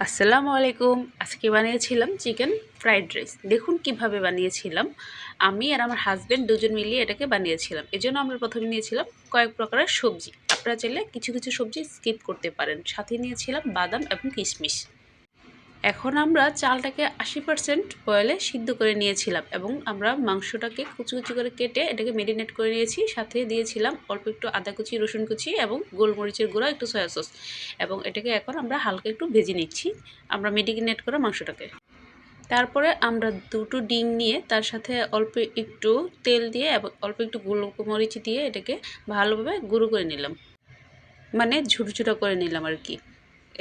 আসসালামু আলাইকুম। আজকে বানিয়েছিলাম চিকেন ফ্রাইড রাইস। দেখুন কিভাবে বানিয়েছিলাম। আমি আর আমার হাজব্যান্ড দুজন মিলিয়ে এটাকে বানিয়েছিলাম। এজন্য আমরা প্রথমে নিয়েছিলাম কয়েক প্রকারের সবজি। আপনারা চাইলে কিছু কিছু সবজি স্কিপ করতে পারেন। সাথে নিয়েছিলাম বাদাম এবং কিশমিশ। এখন আমরা চালটাকে 80% বয়েলে সিদ্ধ করে নিয়েছিলাম এবং আমরা মাংসটাকে কুচি কুচি করে কেটে এটাকে মেরিনেট করে নিয়েছি। সাথে দিয়েছিলাম অল্প একটু আদা কুচি, রসুন কুচি এবং গোলমরিচের গুঁড়া, একটু সয়া সস, এবং এটাকে এখন আমরা হালকা একটু ভেজে নিচ্ছি আমরা মেরিনেট করা মাংসটাকে। তারপরে আমরা দুটো ডিম নিয়ে তার সাথে অল্প একটু তেল দিয়ে এবং অল্প একটু গোলমরিচ দিয়ে এটাকে ভালোভাবে গুঁড়ো করে নিলাম, মানে ঝুরো ঝুরো করে নিলাম আর কি।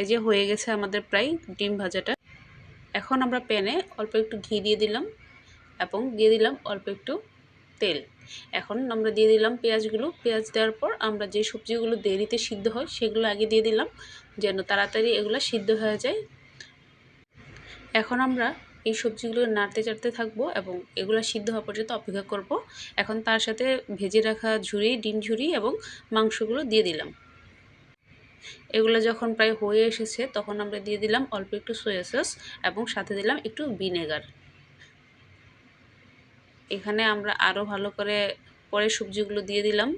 এই যে হয়ে গেছে আমাদের প্রায় ডিম ভাজাটা। এখন আমরা প্যানে অল্প একটু ঘি দিয়ে দিলাম এবং দিয়ে দিলাম অল্প একটু তেল। এখন আমরা দিয়ে দিলাম পেঁয়াজগুলো। পেঁয়াজ দেওয়ার পর আমরা যে সবজিগুলো দেরিতে সিদ্ধ হয় সেগুলো আগে দিয়ে দিলাম, যেন তাড়াতাড়ি এগুলো সিদ্ধ হয়ে যায়। এখন আমরা এই সবজিগুলো নাড়তে চাড়তে থাকবো এবং এগুলো সিদ্ধ হওয়া পর্যন্ত অপেক্ষা করব। এখন তার সাথে ভেজে রাখা ঝুরি, ডিম ঝুরি এবং মাংসগুলো দিয়ে দিলাম। এগুলো যখন প্রায় হয়ে এসেছে তখন আমরা দিয়ে দিলাম অল্প একটু সয়া সস এবং সাথে দিলাম একটু ভিনেগার। এখানে আমরা আরও ভালো করে পরে সবজিগুলো দিয়ে দিলাম,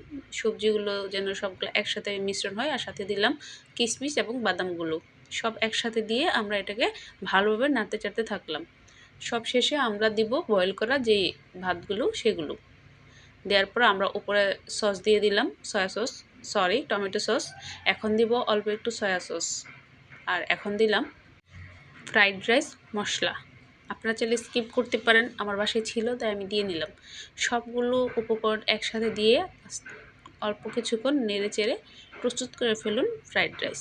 সবজিগুলো যেন সবগুলো একসাথে মিশ্রণ হয়, আর সাথে দিলাম কিশমিশ এবং বাদামগুলো। সব একসাথে দিয়ে আমরা এটাকে ভালোভাবে নাড়তে চাড়তে থাকলাম। সব শেষে আমরা দিব বয়েল করা যে ভাতগুলো, সেগুলো দেওয়ার পর আমরা উপরে সস দিয়ে দিলাম, টমেটো সস। এখন দিব অল্প একটু সয়া সস, আর এখন দিলাম ফ্রাইড রাইস মশলা। আপনারা চাইলে স্কিপ করতে পারেন, আমার বাসায় ছিল তাই আমি দিয়ে নিলাম। সবগুলো উপকরণ একসাথে দিয়ে অল্প কিছুক্ষণ নেড়ে চেড়ে প্রস্তুত করে ফেলুন ফ্রাইড রাইস।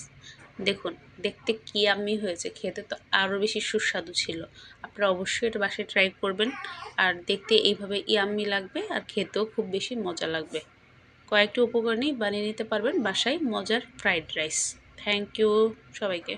দেখুন দেখতে কি ইয়াম্মি হয়েছে, খেতে তো আরও বেশি সুস্বাদু ছিল। আপনারা অবশ্যই এটা বাসায় ট্রাই করবেন, আর দেখতে এইভাবে ইয়াম্মি লাগবে আর খেতেও খুব বেশি মজা লাগবে। কয়েকটি উপকরণেই বানিয়ে নিতে পারবেন বাসায় মজার ফ্রাইড রাইস। থ্যাংক ইউ সবাইকে।